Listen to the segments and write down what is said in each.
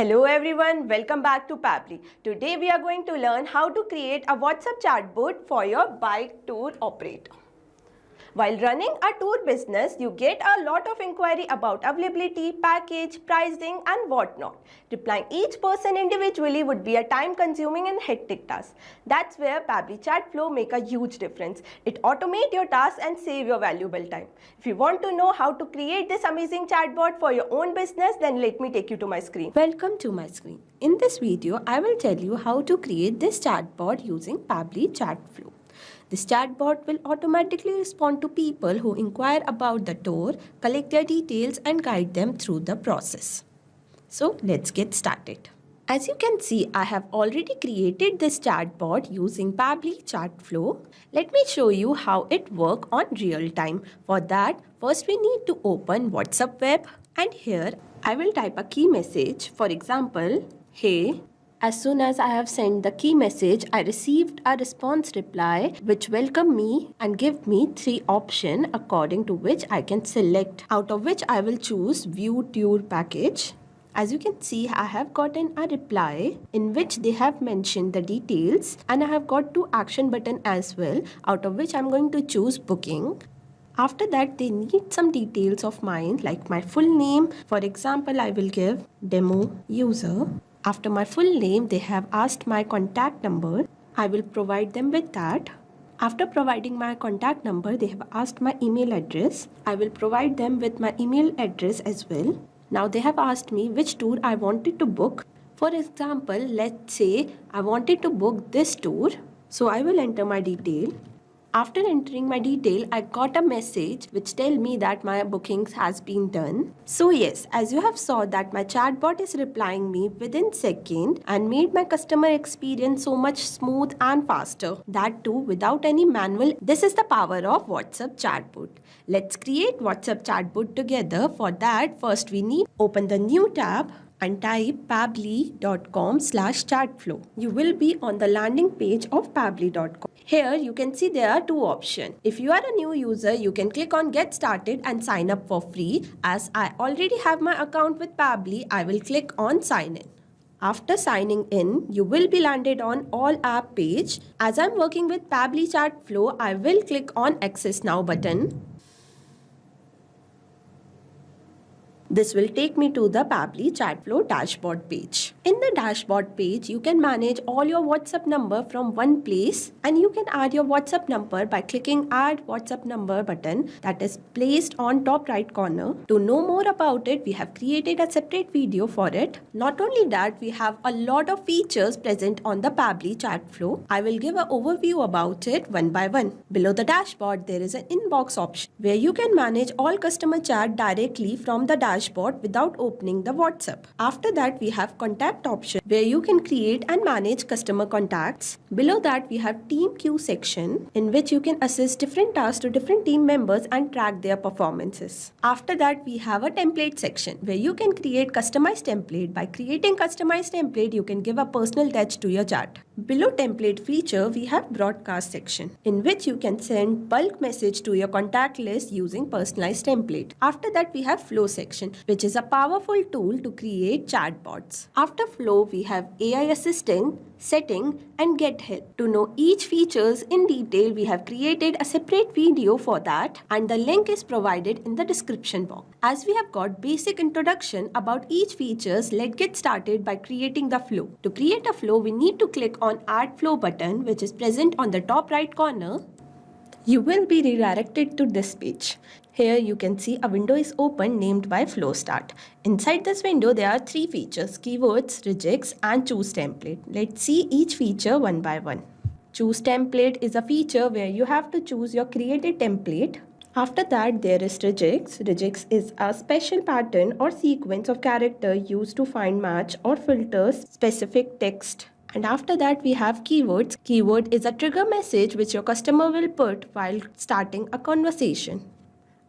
Hello everyone, welcome back to Pabbly. Today we are going to learn how to create a WhatsApp chatbot for your bike tour operator. While running a tour business, you get a lot of inquiry about availability, package, pricing and whatnot. Replying each person individually would be a time-consuming and hectic task. That's where Pabbly Chatflow make a huge difference. It automates your tasks and save your valuable time. If you want to know how to create this amazing chatbot for your own business, then let me take you to my screen. Welcome to my screen. In this video, I will tell you how to create this chatbot using Pabbly Chatflow. This chatbot will automatically respond to people who inquire about the tour, collect their details and guide them through the process. So let's get started. As you can see, I have already created this chatbot using Pabbly Chatflow. Let me show you how it works on real time. For that, first we need to open WhatsApp web, and here I will type a key message. For example, hey. As soon as I have sent the key message, I received a response reply which welcomed me and give me 3 options according to which I can select, out of which I will choose view tour package. As you can see, I have gotten a reply in which they have mentioned the details, and I have got 2 action buttons as well, out of which I am going to choose booking. After that, they need some details of mine like my full name. For example, I will give demo user. After my full name, they have asked my contact number. I will provide them with that. After providing my contact number, they have asked my email address. I will provide them with my email address as well. Now they have asked me which tour I wanted to book. For example, let's say I wanted to book this tour. So I will enter my detail. After entering my detail, I got a message which tells me that my bookings has been done. So yes, as you have saw that my chatbot is replying me within second and made my customer experience so much smooth and faster. That too without any manual. This is the power of WhatsApp chatbot. Let's create WhatsApp chatbot together. For that, first we need open the new tab and type pabbly.com/chatflow. You will be on the landing page of pabbly.com. Here you can see there are 2 options. If you are a new user, you can click on get started and sign up for free. As I already have my account with Pabbly, I will click on sign in. After signing in, you will be landed on all app page. As I'm working with Pabbly Chatflow, I will click on access now button. This will take me to the Pabbly Chatflow dashboard page. In the dashboard page, you can manage all your WhatsApp number from one place, and you can add your WhatsApp number by clicking add WhatsApp number button that is placed on top right corner. To know more about it, we have created a separate video for it. Not only that, we have a lot of features present on the Pabbly Chatflow. I will give an overview about it one by one. Below the dashboard, there is an inbox option where you can manage all customer chat directly from the dashboard without opening the WhatsApp. After that, we have contact option where you can create and manage customer contacts. Below that, we have team queue section in which you can assist different tasks to different team members and track their performances. After that, we have a template section where you can create customized template. By creating customized template, you can give a personal touch to your chat. Below template feature, we have broadcast section in which you can send bulk message to your contact list using personalized template. After that, we have flow section, which is a powerful tool to create chatbots. After flow, we have AI assistant, setting and get help. To know each features in detail, we have created a separate video for that, and the link is provided in the description box. As we have got basic introduction about each features, let's get started by creating the flow. To create a flow, we need to click on add flow button, which is present on the top right corner. You will be redirected to this page. Here you can see a window is open named by Flow Start. Inside this window, there are 3 features: keywords, regex and choose template. Let's see each feature one by one. Choose template is a feature where you have to choose your created template. After that, there is regex. Regex is a special pattern or sequence of character used to find, match or filter specific text. And after that, we have keywords. Keyword is a trigger message which your customer will put while starting a conversation.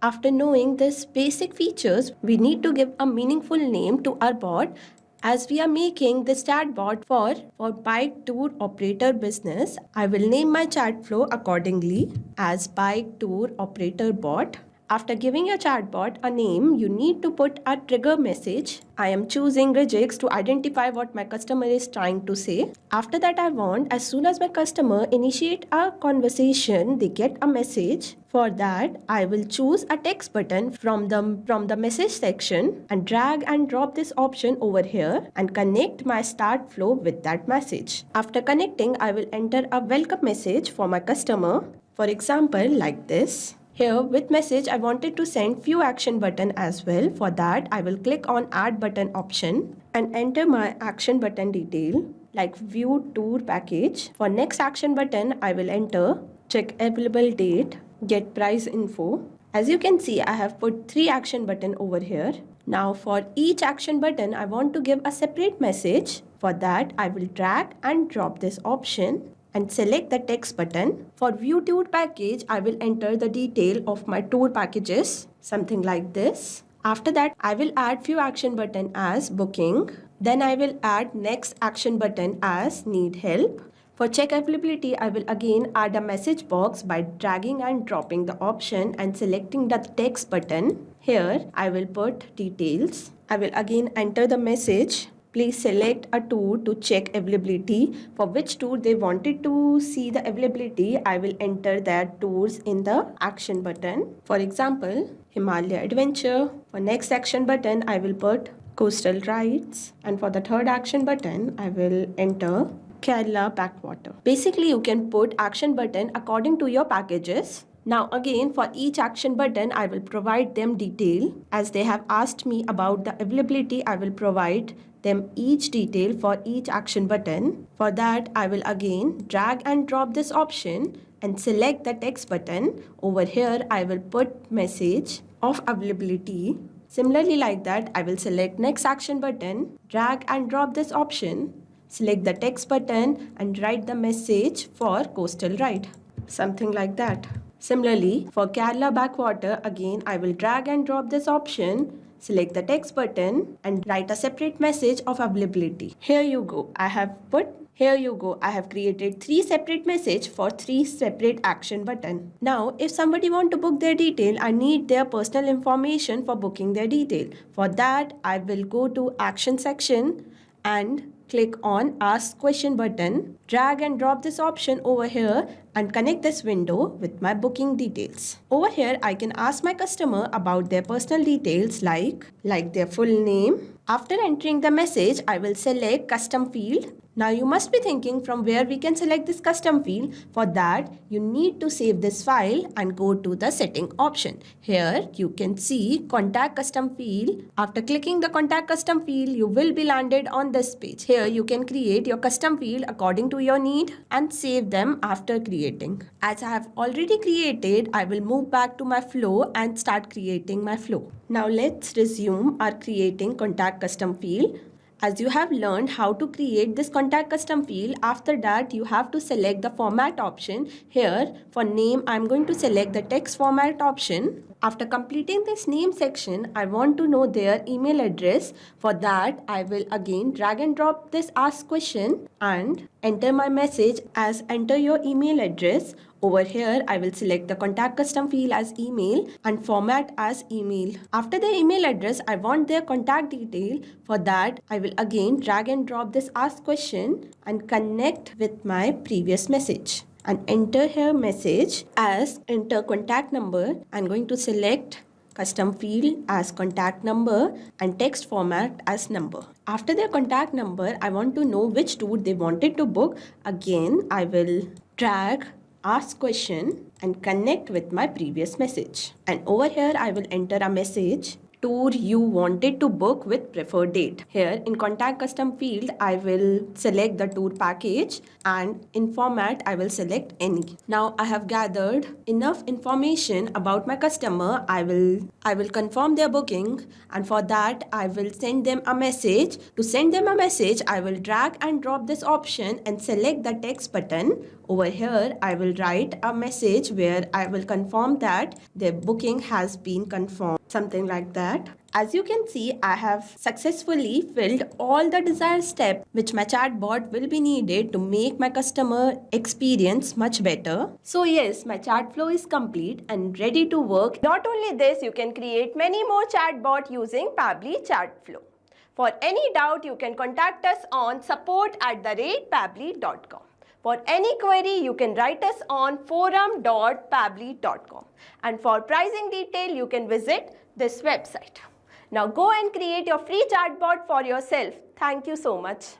After knowing these basic features, we need to give a meaningful name to our bot. As we are making this chatbot for bike tour operator business, I will name my chat flow accordingly as bike tour operator bot. After giving your chatbot a name, you need to put a trigger message. I am choosing regex to identify what my customer is trying to say. After that, I want as soon as my customer initiate a conversation, they get a message. For that, I will choose a text button from the message section and drag and drop this option over here and connect my start flow with that message. After connecting, I will enter a welcome message for my customer. For example, like this. Here with message, I wanted to send few action button as well. For that, I will click on add button option and enter my action button detail like view tour package. For next action button, I will enter check available date, get price info. As you can see, I have put 3 action button over here. Now for each action button, I want to give a separate message. For that, I will drag and drop this option and select the text button. For view tour package, I will enter the detail of my tour packages, something like this. After that, I will add few action button as booking. Then I will add next action button as need help. For check availability, I will again add a message box by dragging and dropping the option and selecting the text button. Here, I will put details. I will again enter the message. Please select a tour to check availability. For which tour they wanted to see the availability, I will enter that tours in the action button. For example, Himalaya Adventure. For next action button, I will put coastal rides. And for the third action button, I will enter Kerala backwater. Basically, you can put action button according to your packages. Now again, for each action button, I will provide them detail. As they have asked me about the availability, I will provide them each detail for each action button. For that, I will again drag and drop this option and select the text button. Over here, I will put message of availability. Similarly like that, I will select next action button, drag and drop this option, select the text button and write the message for coastal ride. Something like that. Similarly, for Kerala backwater, again, I will drag and drop this option, select the text button and write a separate message of availability. Here you go. I have created 3 separate messages for 3 separate action buttons. Now, if somebody want to book their detail, I need their personal information for booking their detail. For that, I will go to action section and click on ask question button, drag and drop this option over here and connect this window with my booking details. Over here, I can ask my customer about their personal details like their full name. After entering the message, I will select custom field. Now you must be thinking from where we can select this custom field. For that, you need to save this file and go to the setting option. Here you can see contact custom field. After clicking the contact custom field, you will be landed on this page. Here you can create your custom field according to your need and save them after creating. As I have already created, I will move back to my flow and start creating my flow. Now let's resume our creating contact custom field. As you have learned how to create this contact custom field, after that you have to select the format option. Here for name, I'm going to select the text format option. After completing this name section, I want to know their email address. For that, I will again drag and drop this ask question and enter my message as enter your email address. Over here, I will select the contact custom field as email and format as email. After the email address, I want their contact detail. For that, I will again drag and drop this ask question and connect with my previous message. And enter here message as enter contact number. I'm going to select custom field as contact number and text format as number. After their contact number, I want to know which tour they wanted to book. Again, I will drag ask question and connect with my previous message. And over here, I will enter a message tour you wanted to book with preferred date. Here in contact custom field, I will select the tour package and in format, I will select any. Now I have gathered enough information about my customer. I will confirm their booking and for that, I will send them a message. To send them a message, I will drag and drop this option and select the text button. Over here, I will write a message where I will confirm that their booking has been confirmed. Something like that. As you can see, I have successfully filled all the desired steps which my chatbot will be needed to make my customer experience much better. So yes, my chat flow is complete and ready to work. Not only this, you can create many more chatbot using Pabbly Chatflow. For any doubt, you can contact us on support@pabbly.com. For any query, you can write us on forum.pabbly.com. And for pricing detail, you can visit this website. Now go and create your free chatbot for yourself. Thank you so much.